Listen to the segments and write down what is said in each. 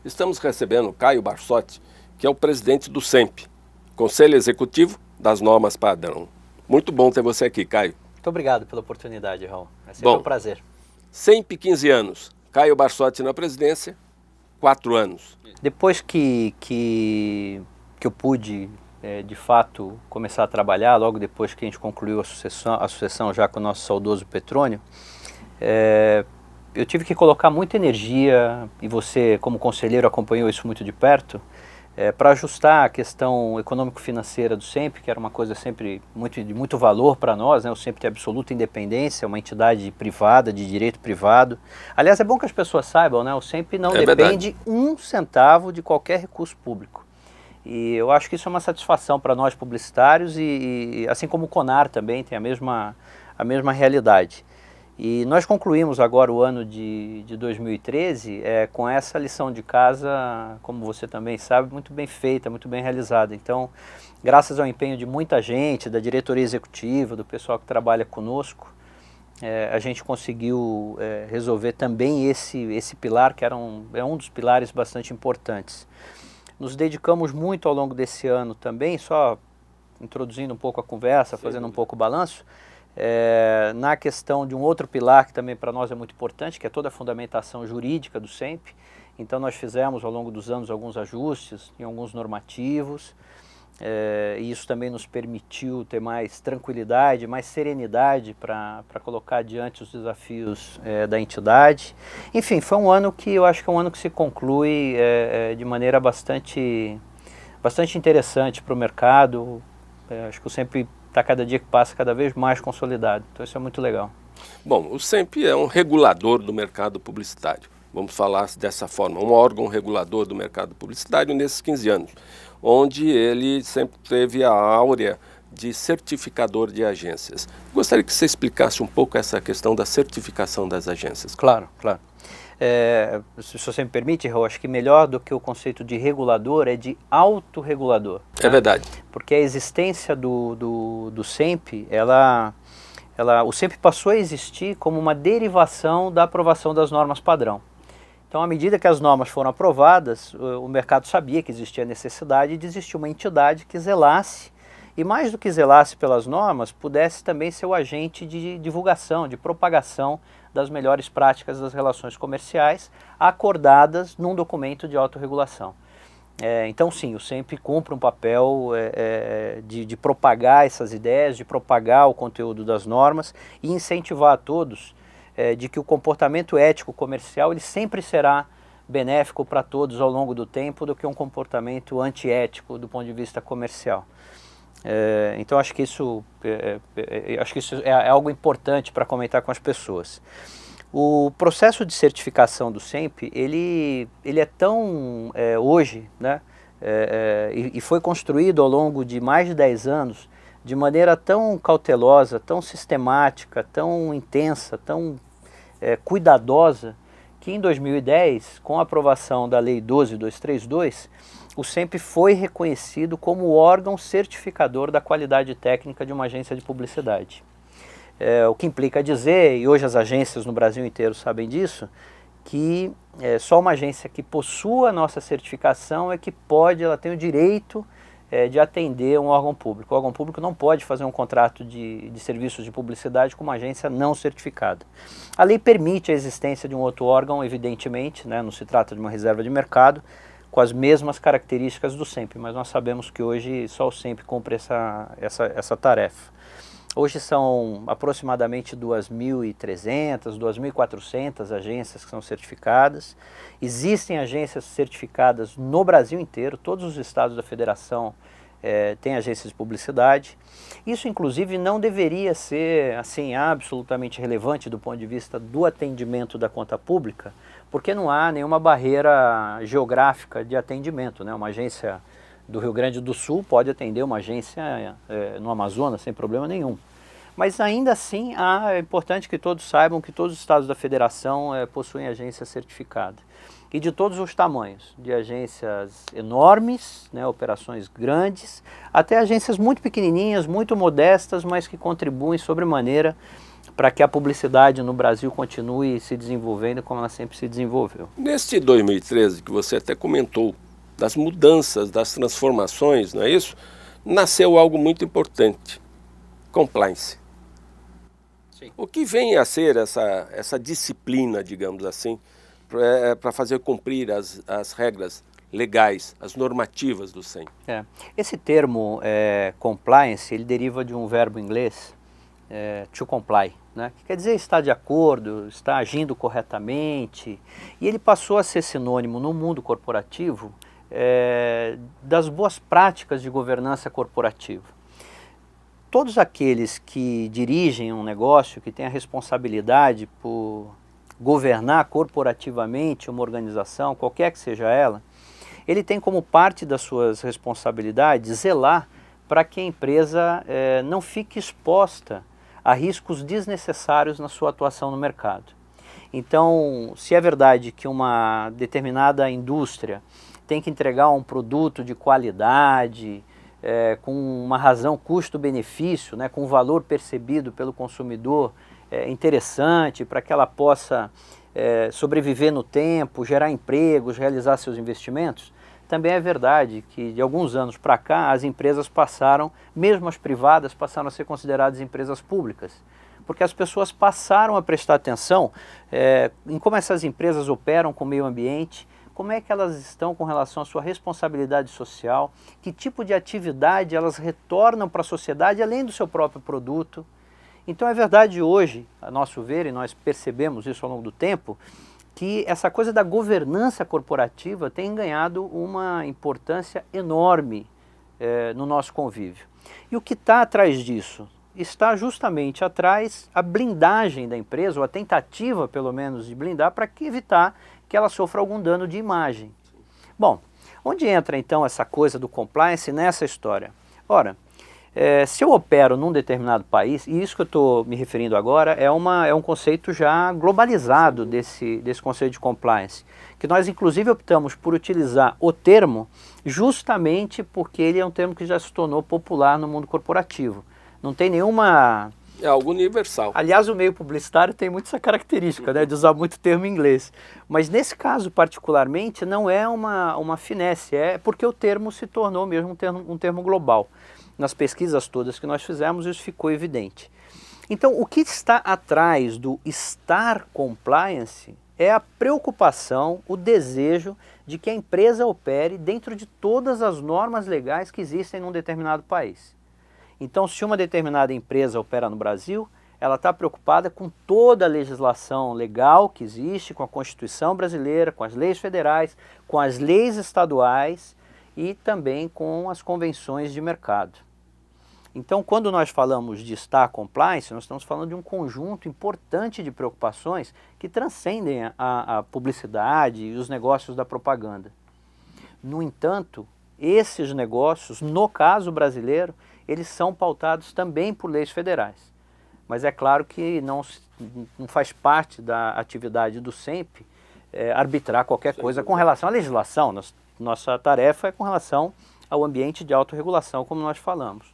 Estamos recebendo o Caio Barsotti, que é o presidente do SEMP, Conselho Executivo das Normas Padrão. Muito bom ter você aqui, Caio. Muito obrigado pela oportunidade, Raul. É sempre um prazer. SEMP 15 anos, Caio Barsotti na presidência, 4 anos. Depois que eu pude, de fato, começar a trabalhar, logo depois que a gente concluiu a sucessão já com o nosso saudoso Petrônio, eu tive que colocar muita energia, e você, como conselheiro, acompanhou isso muito de perto, para ajustar a questão econômico-financeira do SEMP, que era uma coisa sempre de muito valor para nós, né? O SEMP tem absoluta independência, uma entidade privada, de direito privado. Aliás, é bom que as pessoas saibam, né? O SEMP não depende um centavo de qualquer recurso público. E eu acho que isso é uma satisfação para nós publicitários, e assim como o CONAR também tem a mesma realidade. E nós concluímos agora o ano de 2013 com essa lição de casa, como você também sabe, muito bem feita, muito bem realizada. Então, graças ao empenho de muita gente, da diretoria executiva, do pessoal que trabalha conosco, a gente conseguiu resolver também esse pilar, que é um dos pilares bastante importantes. Nos dedicamos muito ao longo desse ano também, só introduzindo um pouco a conversa, fazendo um pouco o balanço, na questão de um outro pilar que também para nós é muito importante, que é toda a fundamentação jurídica do SEMP. Então nós fizemos ao longo dos anos alguns ajustes em alguns normativos, e isso também nos permitiu ter mais tranquilidade, mais serenidade para colocar adiante os desafios da entidade. Enfim, foi um ano que eu acho que é um ano que se conclui de maneira bastante interessante para o mercado. Acho que o SEMP está cada dia que passa cada vez mais consolidado, então isso é muito legal. Bom, o SEMP é um regulador do mercado publicitário, vamos falar dessa forma, um órgão regulador do mercado publicitário nesses 15 anos, onde ele sempre teve a áurea de certificador de agências. Gostaria que você explicasse um pouco essa questão da certificação das agências. Claro. Se você me permite, Raul, acho que melhor do que o conceito de regulador é de autorregulador. É verdade. Porque a existência do SEMP, o SEMP passou a existir como uma derivação da aprovação das normas padrão. Então, à medida que as normas foram aprovadas, o mercado sabia que existia necessidade de existir uma entidade que zelasse, e mais do que zelasse pelas normas, pudesse também ser o agente de divulgação, de propagação das melhores práticas das relações comerciais, acordadas num documento de autorregulação. Então sim, o SEMP cumpre um papel de propagar essas ideias, de propagar o conteúdo das normas e incentivar a todos de que o comportamento ético comercial ele sempre será benéfico para todos ao longo do tempo do que um comportamento antiético do ponto de vista comercial. Então acho que isso é algo importante para comentar com as pessoas. O processo de certificação do SEMP, ele é tão, hoje, né, e foi construído ao longo de mais de 10 anos, de maneira tão cautelosa, tão sistemática, tão intensa, tão cuidadosa, que em 2010, com a aprovação da Lei 12.232, o SEMP foi reconhecido como o órgão certificador da qualidade técnica de uma agência de publicidade. O que implica dizer, e hoje as agências no Brasil inteiro sabem disso, que só uma agência que possua a nossa certificação é que ela tem o direito de atender um órgão público. O órgão público não pode fazer um contrato de serviços de publicidade com uma agência não certificada. A lei permite a existência de um outro órgão, evidentemente, né, não se trata de uma reserva de mercado, com as mesmas características do SEMP, mas nós sabemos que hoje só o SEMP cumpre essa tarefa. Hoje são aproximadamente 2.300, 2.400 agências que são certificadas. Existem agências certificadas no Brasil inteiro, todos os estados da federação têm agências de publicidade. Isso, inclusive, não deveria ser assim, absolutamente relevante do ponto de vista do atendimento da conta pública, porque não há nenhuma barreira geográfica de atendimento, né? Uma agência do Rio Grande do Sul pode atender uma agência no Amazonas sem problema nenhum. Mas ainda assim é importante que todos saibam que todos os estados da federação possuem agência certificada. E de todos os tamanhos, de agências enormes, né, operações grandes, até agências muito pequenininhas, muito modestas, mas que contribuem sobremaneira para que a publicidade no Brasil continue se desenvolvendo como ela sempre se desenvolveu. Neste 2013, que você até comentou, das mudanças, das transformações, não é isso? Nasceu algo muito importante, compliance. Sim. O que vem a ser essa disciplina, digamos assim, para fazer cumprir as regras legais, as normativas do SEMP? Esse termo compliance, ele deriva de um verbo inglês, to comply, né? Que quer dizer estar de acordo, estar agindo corretamente, e ele passou a ser sinônimo no mundo corporativo das boas práticas de governança corporativa. Todos aqueles que dirigem um negócio, que têm a responsabilidade por governar corporativamente uma organização, qualquer que seja ela, ele tem como parte das suas responsabilidades zelar para que a empresa não fique exposta a riscos desnecessários na sua atuação no mercado. Então, se é verdade que uma determinada indústria tem que entregar um produto de qualidade, com uma razão custo-benefício, né, com um valor percebido pelo consumidor interessante, para que ela possa sobreviver no tempo, gerar empregos, realizar seus investimentos, também é verdade que de alguns anos para cá as empresas passaram, mesmo as privadas, passaram a ser consideradas empresas públicas, porque as pessoas passaram a prestar atenção em como essas empresas operam com o meio ambiente, como é que elas estão com relação à sua responsabilidade social, que tipo de atividade elas retornam para a sociedade além do seu próprio produto. Então é verdade hoje, a nosso ver, e nós percebemos isso ao longo do tempo, que essa coisa da governança corporativa tem ganhado uma importância enorme no nosso convívio. E o que está atrás disso? Está justamente atrás a blindagem da empresa, ou a tentativa, pelo menos, de blindar para evitar que ela sofra algum dano de imagem. Bom, onde entra então essa coisa do compliance nessa história? Ora, se eu opero num determinado país, e isso que eu estou me referindo agora é um conceito já globalizado desse conceito de compliance, que nós inclusive optamos por utilizar o termo justamente porque ele é um termo que já se tornou popular no mundo corporativo. Não tem nenhuma... É algo universal. Aliás, o meio publicitário tem muito essa característica, né, de usar muito termo em inglês. Mas nesse caso particularmente não é uma finesse, é porque o termo se tornou mesmo um termo global. Nas pesquisas todas que nós fizemos, isso ficou evidente. Então, o que está atrás do estar compliance é a preocupação, o desejo de que a empresa opere dentro de todas as normas legais que existem num determinado país. Então, se uma determinada empresa opera no Brasil, ela está preocupada com toda a legislação legal que existe, com a Constituição brasileira, com as leis federais, com as leis estaduais e também com as convenções de mercado. Então, quando nós falamos de estar compliance, nós estamos falando de um conjunto importante de preocupações que transcendem a publicidade e os negócios da propaganda. No entanto, esses negócios, no caso brasileiro, eles são pautados também por leis federais. Mas é claro que não faz parte da atividade do SEMP arbitrar qualquer coisa com relação à legislação. Nossa tarefa é com relação ao ambiente de autorregulação, como nós falamos.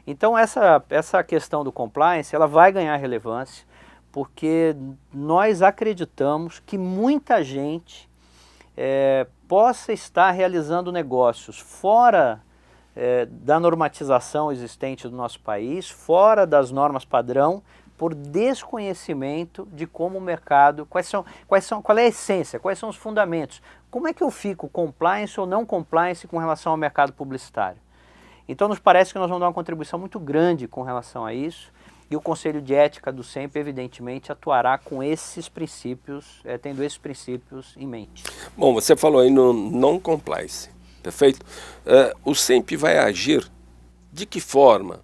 Então essa questão do compliance, ela vai ganhar relevância, porque nós acreditamos que muita gente possa estar realizando negócios fora da normatização existente do nosso país, fora das normas padrão, por desconhecimento de como o mercado, qual é a essência, quais são os fundamentos, como é que eu fico compliance ou não compliance com relação ao mercado publicitário. Então nos parece que nós vamos dar uma contribuição muito grande com relação a isso, e o Conselho de Ética do SEMP evidentemente atuará com esses princípios, tendo esses princípios em mente. Bom, você falou aí no non-compliance, perfeito? O SEMP vai agir de que forma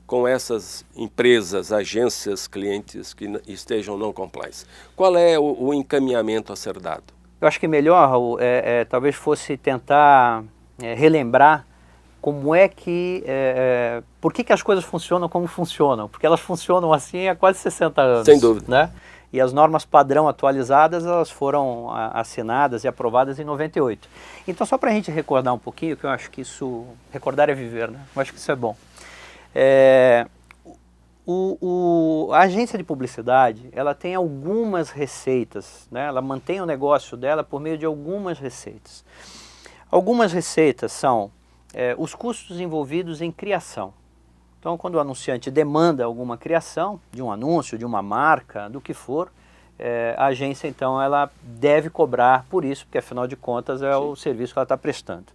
com essas empresas, agências, clientes que estejam non-compliance? Qual é o encaminhamento a ser dado? Eu acho que melhor talvez fosse tentar relembrar como é que, por que as coisas funcionam como funcionam? Porque elas funcionam assim há quase 60 anos. Sem dúvida. Né? E as normas padrão atualizadas, elas foram assinadas e aprovadas em 98. Então, só para a gente recordar um pouquinho, que eu acho que isso, recordar é viver, né? Eu acho que isso é bom. A agência de publicidade, ela tem algumas receitas, né? Ela mantém o negócio dela por meio de algumas receitas. Algumas receitas são os custos envolvidos em criação. Então, quando o anunciante demanda alguma criação, de um anúncio, de uma marca, do que for, a agência, então, ela deve cobrar por isso, porque, afinal de contas, é o serviço que ela está prestando.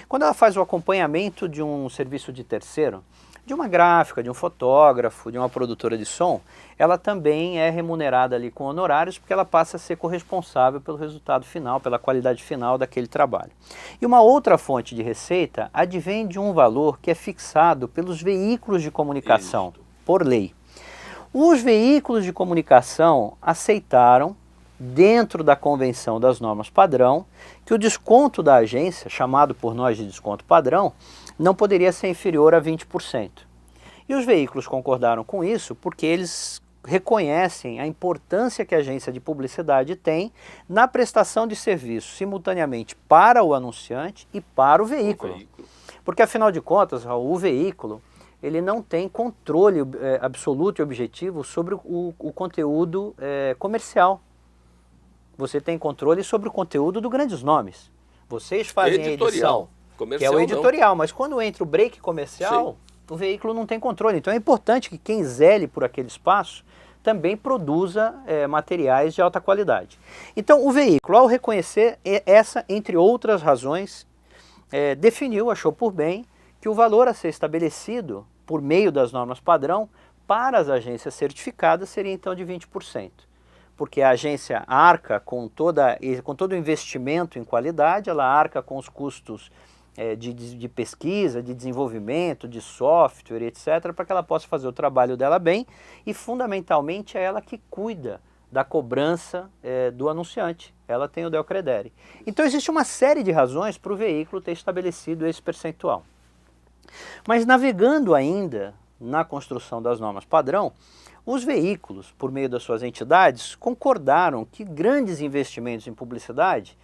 Quando ela faz o acompanhamento de um serviço de terceiro, de uma gráfica, de um fotógrafo, de uma produtora de som, ela também é remunerada ali com honorários, porque ela passa a ser corresponsável pelo resultado final, pela qualidade final daquele trabalho. E uma outra fonte de receita advém de um valor que é fixado pelos veículos de comunicação, por lei. Os veículos de comunicação aceitaram, dentro da convenção das normas padrão, que o desconto da agência, chamado por nós de desconto padrão, não poderia ser inferior a 20%. E os veículos concordaram com isso porque eles reconhecem a importância que a agência de publicidade tem na prestação de serviço simultaneamente para o anunciante e para o veículo. Porque, afinal de contas, Raul, o veículo ele não tem controle absoluto e objetivo sobre o conteúdo comercial. Você tem controle sobre o conteúdo dos grandes nomes. Vocês fazem editorial, a edição, que é o editorial, mas quando entra o break comercial, o veículo não tem controle. Então é importante que quem zele por aquele espaço também produza materiais de alta qualidade. Então o veículo, ao reconhecer essa, entre outras razões, definiu, achou por bem, que o valor a ser estabelecido por meio das normas padrão para as agências certificadas seria então de 20%. Porque a agência arca com todo o investimento em qualidade, ela arca com os custos de pesquisa, de desenvolvimento, de software, etc., para que ela possa fazer o trabalho dela bem e, fundamentalmente, é ela que cuida da cobrança do anunciante. Ela tem o Del Credere. Então, existe uma série de razões para o veículo ter estabelecido esse percentual. Mas, navegando ainda na construção das normas padrão, os veículos, por meio das suas entidades, concordaram que grandes investimentos em publicidade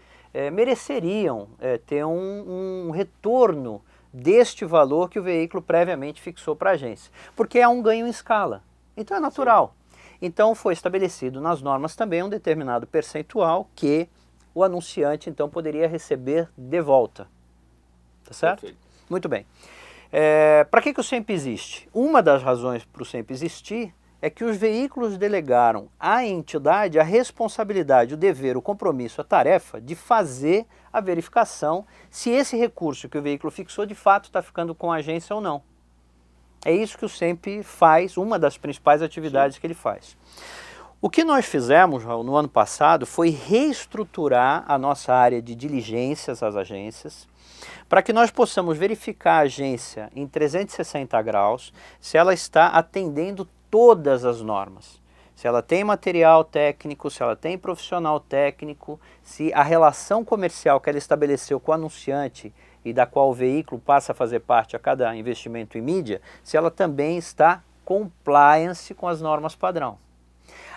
mereceriam ter um retorno deste valor que o veículo previamente fixou para a agência, porque há um ganho em escala, então é natural. Então foi estabelecido nas normas também um determinado percentual que o anunciante então poderia receber de volta, tá certo? Perfeito. Muito bem. Para que o SEMP existe? Uma das razões para o SEMP existir é que os veículos delegaram à entidade a responsabilidade, o dever, o compromisso, a tarefa de fazer a verificação se esse recurso que o veículo fixou de fato está ficando com a agência ou não. É isso que o SEMP faz, uma das principais atividades que ele faz. O que nós fizemos, Raul, no ano passado foi reestruturar a nossa área de diligências às agências, para que nós possamos verificar a agência em 360 graus, se ela está atendendo todas as normas. Se ela tem material técnico, se ela tem profissional técnico, se a relação comercial que ela estabeleceu com o anunciante e da qual o veículo passa a fazer parte a cada investimento em mídia, se ela também está compliance com as normas padrão.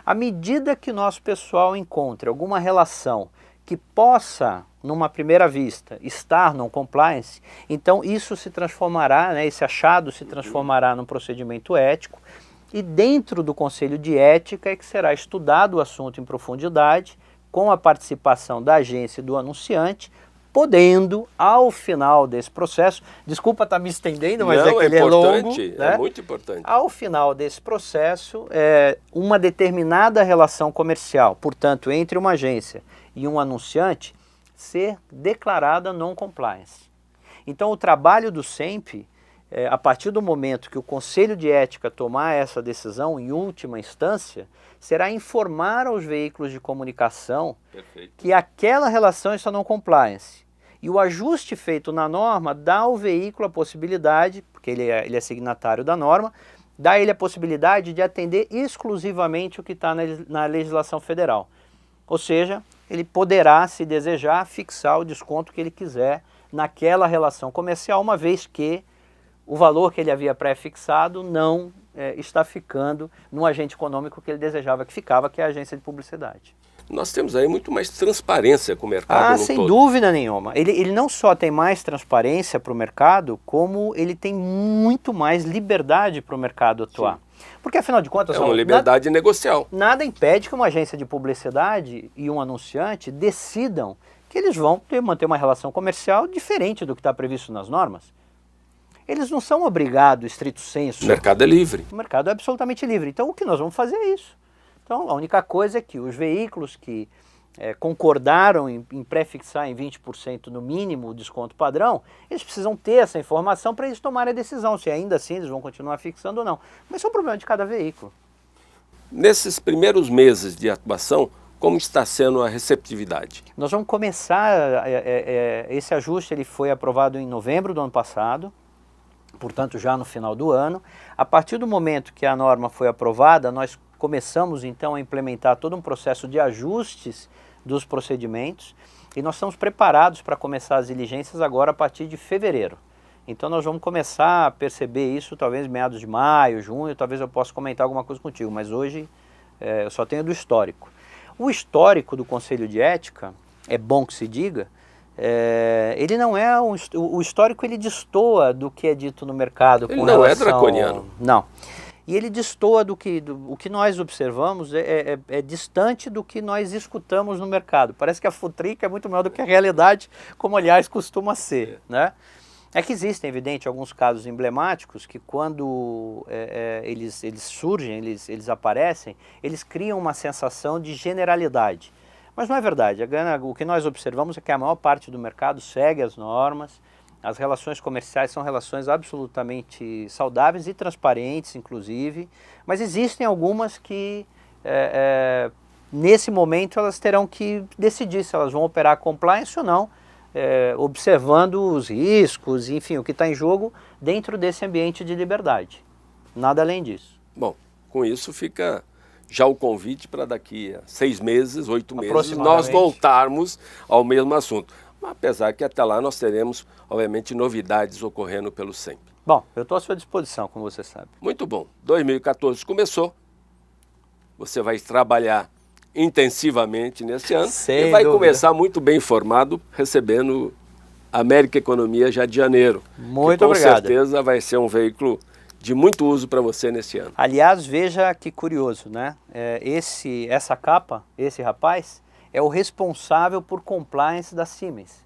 À medida que nosso pessoal encontre alguma relação que possa, numa primeira vista, estar no compliance, então isso se transformará, esse achado se transformará num procedimento ético, e dentro do Conselho de Ética é que será estudado o assunto em profundidade, com a participação da agência e do anunciante, podendo, ao final desse processo, desculpa estar me estendendo, mas não, ele é longo, né? É muito importante. Ao final desse processo, uma determinada relação comercial, portanto, entre uma agência e um anunciante, ser declarada non-compliance. Então, o trabalho do SEMP, a partir do momento que o Conselho de Ética tomar essa decisão, em última instância, será informar aos veículos de comunicação que aquela relação está no compliance. E o ajuste feito na norma dá ao veículo a possibilidade, porque ele é signatário da norma, dá ele a possibilidade de atender exclusivamente o que está na legislação federal. Ou seja, ele poderá, se desejar, fixar o desconto que ele quiser naquela relação comercial, uma vez que o valor que ele havia pré-fixado não está ficando no agente econômico que ele desejava que ficava, que é a agência de publicidade. nós temos aí muito mais transparência com o mercado no sem todo. dúvida nenhuma. Ele não só tem mais transparência para o mercado, como ele tem muito mais liberdade para o mercado atuar. Sim. Porque afinal de contas... É uma liberdade negocial. Nada impede que uma agência de publicidade e um anunciante decidam que eles vão manter uma relação comercial diferente do que está previsto nas normas. Eles não são obrigados, estrito sensu. O mercado é livre. O mercado é absolutamente livre. Então o que nós vamos fazer é isso. Então a única coisa é que os veículos que concordaram em pré-fixar em 20% no mínimo o desconto padrão, eles precisam ter essa informação para eles tomarem a decisão, se ainda assim eles vão continuar fixando ou não. Mas isso é um problema de cada veículo. Nesses primeiros meses de atuação, como está sendo a receptividade? Nós vamos começar, esse ajuste ele foi aprovado em novembro do ano passado, portanto já no final do ano. A partir do momento que a norma foi aprovada, nós começamos então a implementar todo um processo de ajustes dos procedimentos e nós estamos preparados para começar as diligências agora a partir de fevereiro. Então nós vamos começar a perceber isso talvez meados de maio, junho, talvez eu possa comentar alguma coisa contigo, mas hoje eu só tenho do histórico. O histórico do Conselho de Ética, é bom que se diga, ele não é o histórico, ele destoa do que é dito no mercado. Ele não é draconiano. Não. E ele destoa o que nós observamos, é distante do que nós escutamos no mercado. Parece que a futrica é muito maior do que a realidade, como aliás costuma ser, né? É que existem, evidente, alguns casos emblemáticos que quando eles surgem, eles aparecem, eles criam uma sensação de generalidade. Mas não é verdade. O que nós observamos é que a maior parte do mercado segue as normas, as relações comerciais são relações absolutamente saudáveis e transparentes, inclusive, mas existem algumas que, nesse momento, elas terão que decidir se elas vão operar compliance ou não, observando os riscos, enfim, o que está em jogo dentro desse ambiente de liberdade. Nada além disso. Bom, com isso fica já o convite para daqui a 6 meses, 8 meses, nós voltarmos ao mesmo assunto. Apesar que até lá nós teremos, obviamente, novidades ocorrendo pelo SEMP. Bom, eu estou à sua disposição, como você sabe. Muito bom. 2014 começou, você vai trabalhar intensivamente nesse ano e vai começar muito bem informado, recebendo a América Economia já de janeiro. Muito obrigado. Com certeza vai ser um veículo de muito uso para você nesse ano. Aliás, veja que curioso, né? Essa capa, esse rapaz, é o responsável por compliance da Siemens.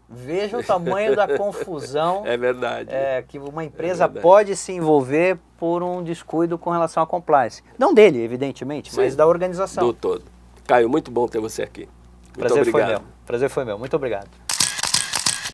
Veja o tamanho da confusão. É verdade. Que uma empresa pode se envolver por um descuido com relação à compliance. Não dele, evidentemente, mas da organização. Do todo. Caio, muito bom ter você aqui. Muito obrigado. Prazer foi meu. Muito obrigado.